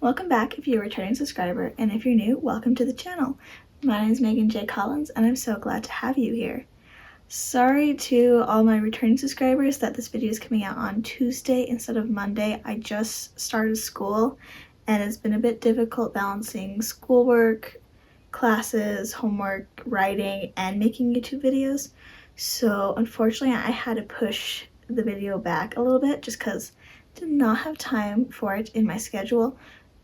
Welcome back if you're a returning subscriber, and if you're new, welcome to the channel. My name is Megan J. Collins, and I'm so glad to have you here. Sorry to all my returning subscribers that this video is coming out on Tuesday instead of Monday. I just started school, and it's been a bit difficult balancing schoolwork, classes, homework, writing, and making YouTube videos. So unfortunately, I had to push the video back a little bit just because I did not have time for it in my schedule.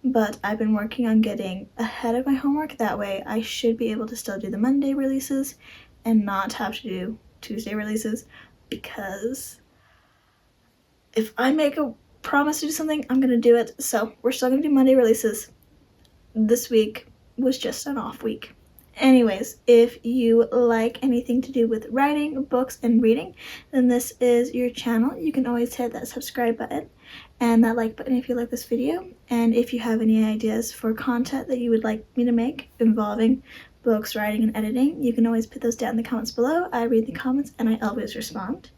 But I've been working on getting ahead of my homework. That way I should be able to still do the Monday releases and not have to do Tuesday releases, because if I make a promise to do something, I'm gonna do it. So we're still gonna do Monday releases. This week was just an off week. Anyways, if you like anything to do with writing, books, and reading, then this is your channel. You can always hit that subscribe button and that like button if you like this video. And if you have any ideas for content that you would like me to make involving books, writing, and editing, you can always put those down in the comments below. I read the comments and I always respond.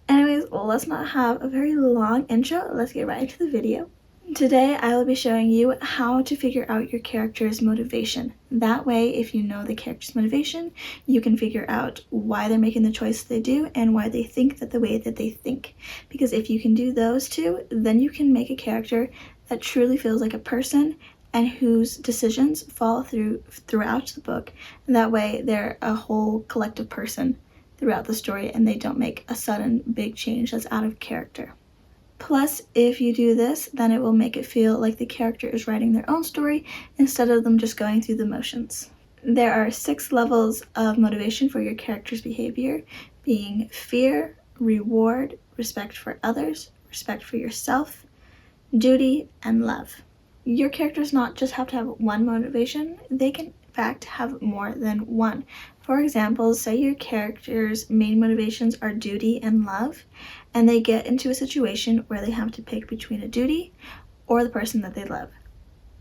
Anyways, well, let's not have a very long intro. Let's get right into the video. Today I will be showing you how to figure out your character's motivation. That way, if you know the character's motivation, you can figure out why they're making the choice they do and why they think that the way that they think. Because if you can do those two, then you can make a character that truly feels like a person and whose decisions follow throughout the book. And that way they're a whole collective person throughout the story and they don't make a sudden big change that's out of character. Plus, if you do this, then it will make it feel like the character is writing their own story instead of them just going through the motions. There are 6 levels of motivation for your character's behavior, being fear, reward, respect for others, respect for yourself, duty, and love. Your characters not just have to have one motivation, they can in fact have more than one. For example, say your character's main motivations are duty and love, and they get into a situation where they have to pick between a duty or the person that they love.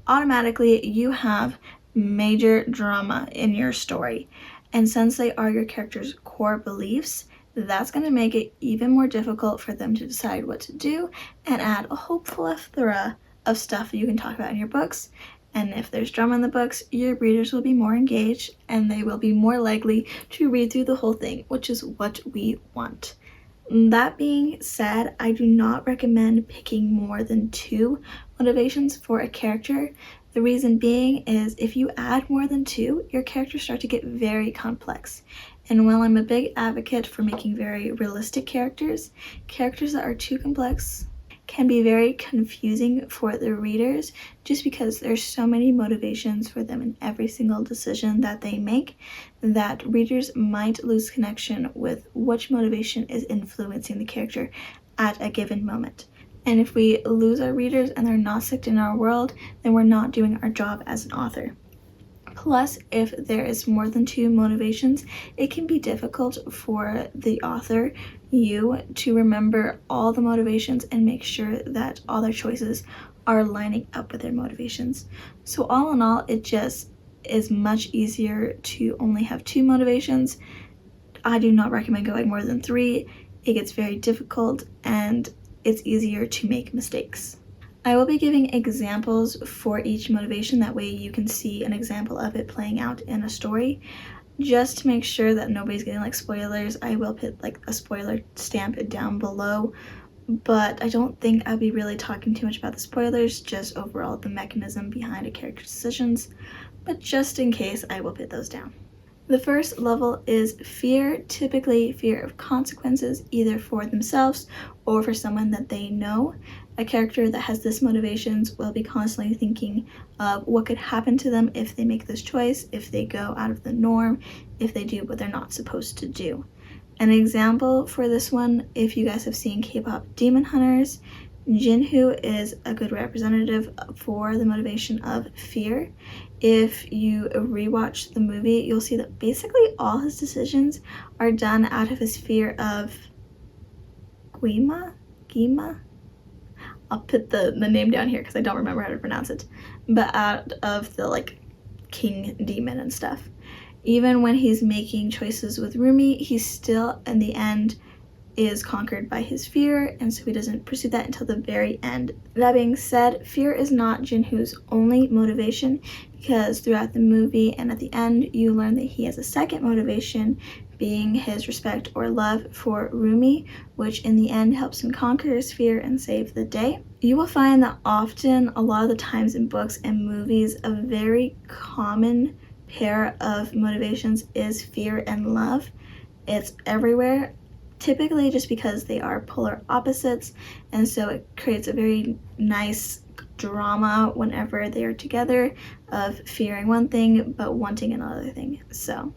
Automatically, you have major drama in your story, and since they are your character's core beliefs, that's going to make it even more difficult for them to decide what to do and add a whole plethora of stuff that you can talk about in your books. And if there's drama in the books, your readers will be more engaged and they will be more likely to read through the whole thing, which is what we want. That being said, I do not recommend picking more than 2 motivations for a character. The reason being is if you add more than 2, your characters start to get very complex. And while I'm a big advocate for making very realistic characters, characters that are too complex can be very confusing for the readers just because there's so many motivations for them in every single decision that they make that readers might lose connection with which motivation is influencing the character at a given moment. And if we lose our readers and they're not sucked in our world, then we're not doing our job as an author. Plus, if there is more than 2 motivations, it can be difficult for the author, you, to remember all the motivations and make sure that all their choices are lining up with their motivations. So all in all, it just is much easier to only have 2 motivations. I do not recommend going more than 3. It gets very difficult and it's easier to make mistakes. I will be giving examples for each motivation, that way you can see an example of it playing out in a story. Just to make sure that nobody's getting like spoilers, I will put like a spoiler stamp down below, but I don't think I'll be really talking too much about the spoilers, just overall the mechanism behind a character's decisions, but just in case I will put those down. The first level is fear, typically fear of consequences, either for themselves or for someone that they know. A character that has this motivations will be constantly thinking of what could happen to them if they make this choice, if they go out of the norm, if they do what they're not supposed to do. An example for this one, if you guys have seen K-pop Demon Hunters, Jinhoo is a good representative for the motivation of fear. If you rewatch the movie, you'll see that basically all his decisions are done out of his fear of Gima? I'll put the name down here because I don't remember how to pronounce it, but out of the like king demon and stuff. Even when he's making choices with Rumi, he's still in the end is conquered by his fear, and so he doesn't pursue that until the very end. That being said, fear is not Jinwoo's only motivation, because throughout the movie and at the end, you learn that he has a second motivation, being his respect or love for Rumi, which in the end helps him conquer his fear and save the day. You will find that often, a lot of the times in books and movies, a very common pair of motivations is fear and love. It's everywhere, typically just because they are polar opposites, and so it creates a very nice drama whenever they are together, of fearing one thing but wanting another thing. So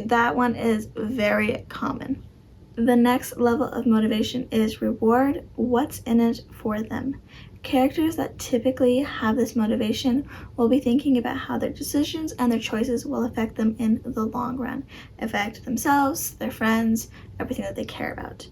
that one is very common. The next level of motivation is reward. What's in it for them? Characters that typically have this motivation will be thinking about how their decisions and their choices will affect them in the long run, affect themselves, their friends, everything that they care about.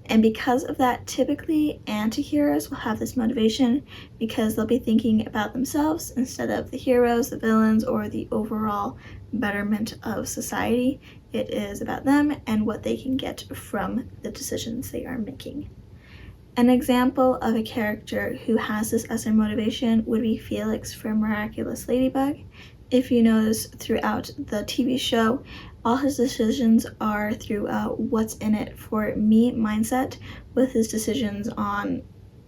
And because of that, typically anti-heroes will have this motivation because they'll be thinking about themselves instead of the heroes, the villains, or the overall betterment of society. It is about them and what they can get from the decisions they are making. An example of a character who has this as their motivation would be Felix from Miraculous Ladybug. If you notice throughout the TV show, all his decisions are through a what's in it for me mindset, with his decisions on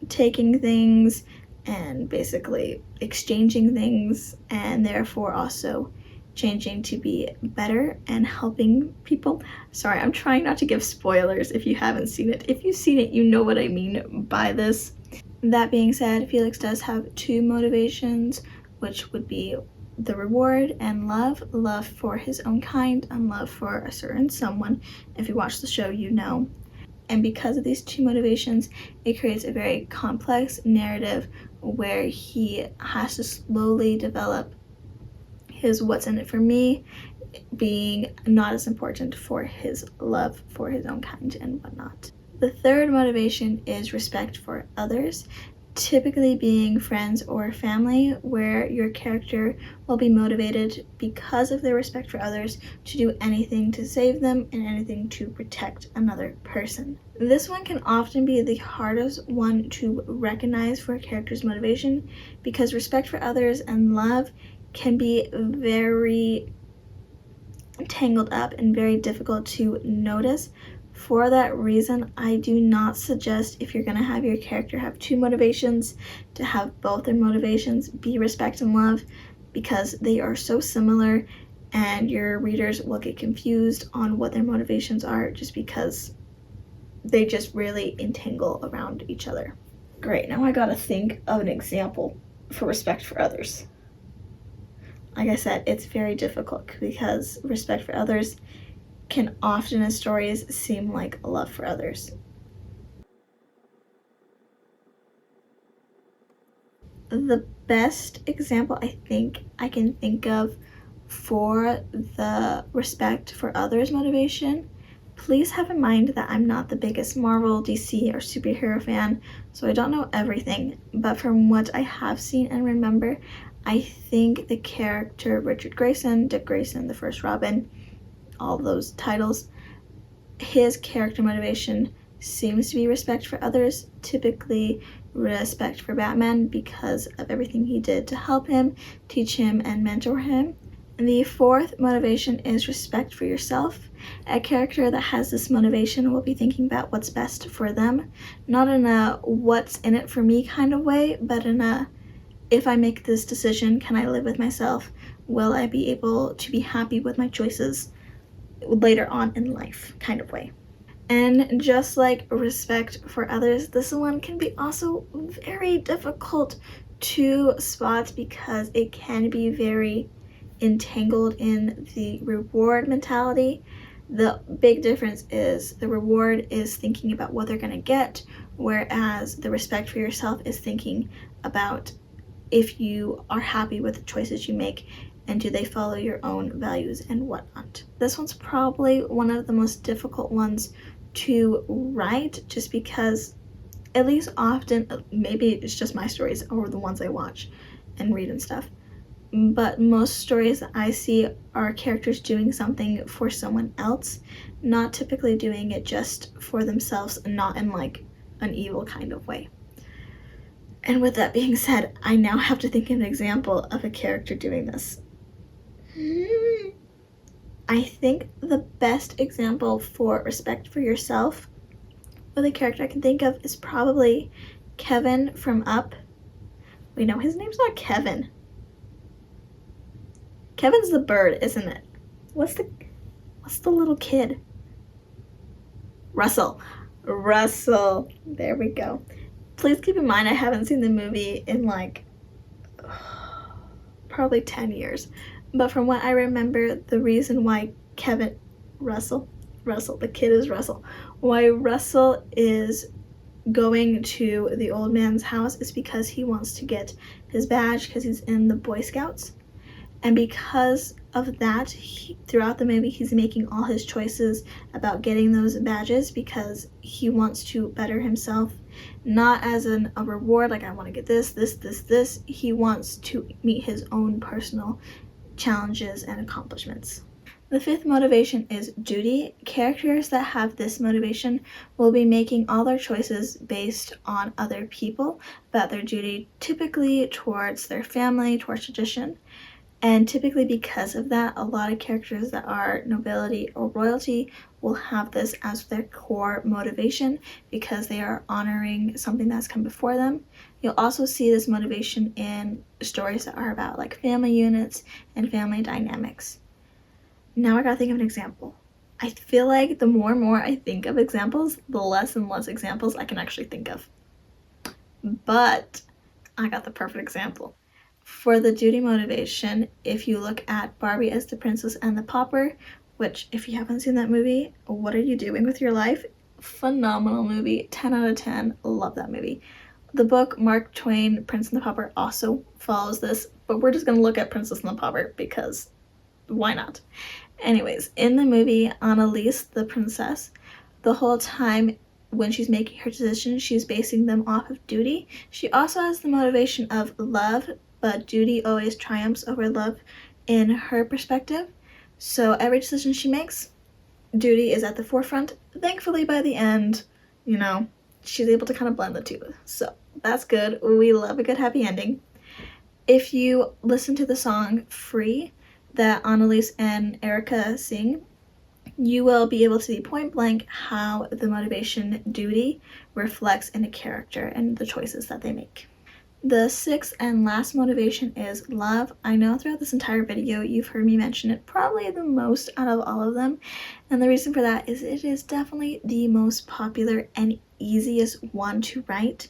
taking things and basically exchanging things, and therefore also changing to be better and helping people. Sorry, I'm trying not to give spoilers if you haven't seen it. If you've seen it, you know what I mean by this. That being said, Felix does have two motivations, which would be the reward and love for his own kind and love for a certain someone. If you watch the show, you know. And because of these two motivations, it creates a very complex narrative where he has to slowly develop his what's in it for me being not as important for his love for his own kind and whatnot. The third motivation is respect for others, typically being friends or family, where your character will be motivated because of their respect for others to do anything to save them and anything to protect another person. This one can often be the hardest one to recognize for a character's motivation, because respect for others and love can be very tangled up and very difficult to notice. For that reason, I do not suggest, if you're going to have your character have two motivations, to have both their motivations be respect and love, because they are so similar and your readers will get confused on what their motivations are just because they just really entangle around each other. Great, now I gotta think of an example for respect for others. Like I said, it's very difficult because respect for others can often in stories seem like a love for others. The best example I think I can think of for the respect for others motivation, please have in mind that I'm not the biggest Marvel, DC, or superhero fan, so I don't know everything, but from what I have seen and remember, I think the character Richard Grayson, Dick Grayson, the first Robin, all those titles, his character motivation seems to be respect for others, typically respect for Batman because of everything he did to help him, teach him, and mentor him. And the fourth motivation is respect for yourself. A character that has this motivation will be thinking about what's best for them, not in a what's in it for me kind of way, but in a if I make this decision, can I live with myself? Will I be able to be happy with my choices later on in life kind of way. And just like respect for others, this one can be also very difficult to spot because it can be very entangled in the reward mentality. The big difference is the reward is thinking about what they're going to get, whereas the respect for yourself is thinking about if you are happy with the choices you make and do they follow your own values and whatnot. This one's probably one of the most difficult ones to write just because, at least often, maybe it's just my stories or the ones I watch and read and stuff, but most stories that I see are characters doing something for someone else, not typically doing it just for themselves, not in like an evil kind of way. And with that being said, I now have to think of an example of a character doing this. I think the best example for respect for yourself with a character I can think of is probably Kevin from Up. Wait, no, his name's not Kevin. Kevin's the bird, isn't it? What's the little kid? Russell. There we go. Please keep in mind I haven't seen the movie in like probably 10 years. But from what I remember, the reason why Russell, the kid is Russell, why Russell is going to the old man's house is because he wants to get his badge because he's in the Boy Scouts. And because of that, throughout the movie, he's making all his choices about getting those badges because he wants to better himself, not as a reward, like I want to get this. He wants to meet his own personal challenges and accomplishments. The fifth motivation is duty. Characters that have this motivation will be making all their choices based on other people, about their duty, typically towards their family, towards tradition. And typically because of that, a lot of characters that are nobility or royalty will have this as their core motivation because they are honoring something that's come before them. You'll also see this motivation in stories that are about like family units and family dynamics. Now I gotta think of an example. I feel like the more and more I think of examples, the less and less examples I can actually think of. But I got the perfect example. For the duty motivation, if you look at Barbie as the Princess and the Pauper, which if you haven't seen that movie, what are you doing with your life? Phenomenal movie, 10 out of 10, love that movie. The book Mark Twain, Prince and the Pauper also follows this, but we're just gonna look at Princess and the Pauper because why not? Anyways, in the movie, Annalise, the princess, the whole time when she's making her decisions, she's basing them off of duty. She also has the motivation of love, but duty always triumphs over love in her perspective. So every decision she makes, duty is at the forefront. Thankfully, by the end, she's able to kind of blend the two. So that's good. We love a good happy ending. If you listen to the song Free that Annalise and Erica sing, you will be able to see point blank how the motivation duty reflects in a character and the choices that they make. The sixth and last motivation is love. I know throughout this entire video you've heard me mention it probably the most out of all of them, and the reason for that is it is definitely the most popular and easiest one to write.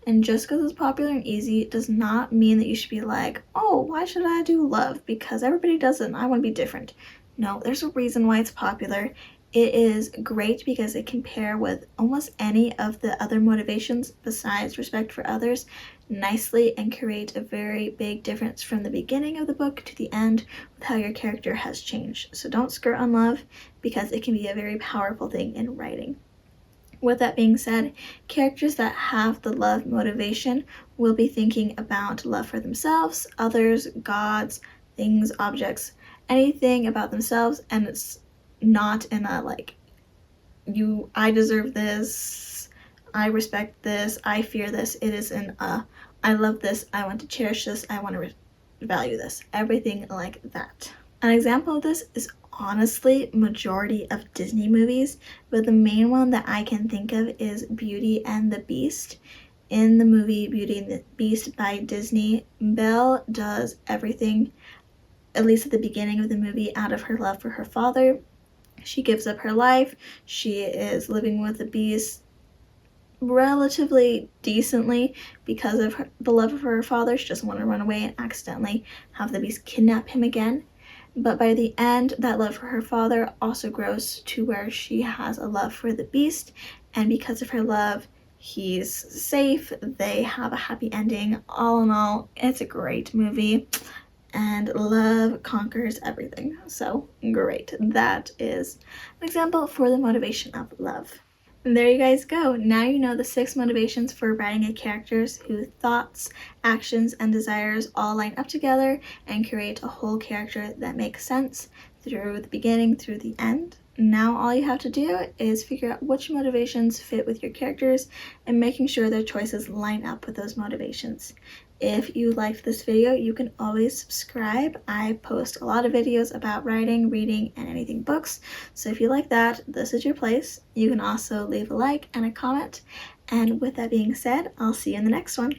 And just because it's popular and easy does not mean that you should be like, oh, why should I do love? Because everybody does it and I want to be different. No, there's a reason why it's popular. It is great because it can pair with almost any of the other motivations besides respect for others nicely and create a very big difference from the beginning of the book to the end with how your character has changed. So don't skirt on love because it can be a very powerful thing in writing. With that being said, characters that have the love motivation will be thinking about love for themselves, others, gods, things, objects, anything about themselves, and it's not in a like, I deserve this, I respect this, I fear this. It is in a, I love this, I want to cherish this, I want to value this. Everything like that. An example of this is honestly majority of Disney movies, but the main one that I can think of is Beauty and the Beast. In the movie Beauty and the Beast by Disney, Belle does everything, at least at the beginning of the movie, out of her love for her father. She gives up her life. She is living with the Beast relatively decently because of the love of her father. She doesn't want to run away and accidentally have the Beast kidnap him again. But by the end, that love for her father also grows to where she has a love for the Beast, and because of her love, he's safe, they have a happy ending. All in all, it's a great movie, and love conquers everything. So great. That is an example for the motivation of love. And there you guys go. Now you know the 6 motivations for writing a characters whose thoughts, actions, and desires all line up together and create a whole character that makes sense through the beginning through the end. Now all you have to do is figure out which motivations fit with your characters and making sure their choices line up with those motivations. If you liked this video, you can always subscribe. I post a lot of videos about writing, reading, and anything books, so if you like that, this is your place. You can also leave a like and a comment, and with that being said, I'll see you in the next one.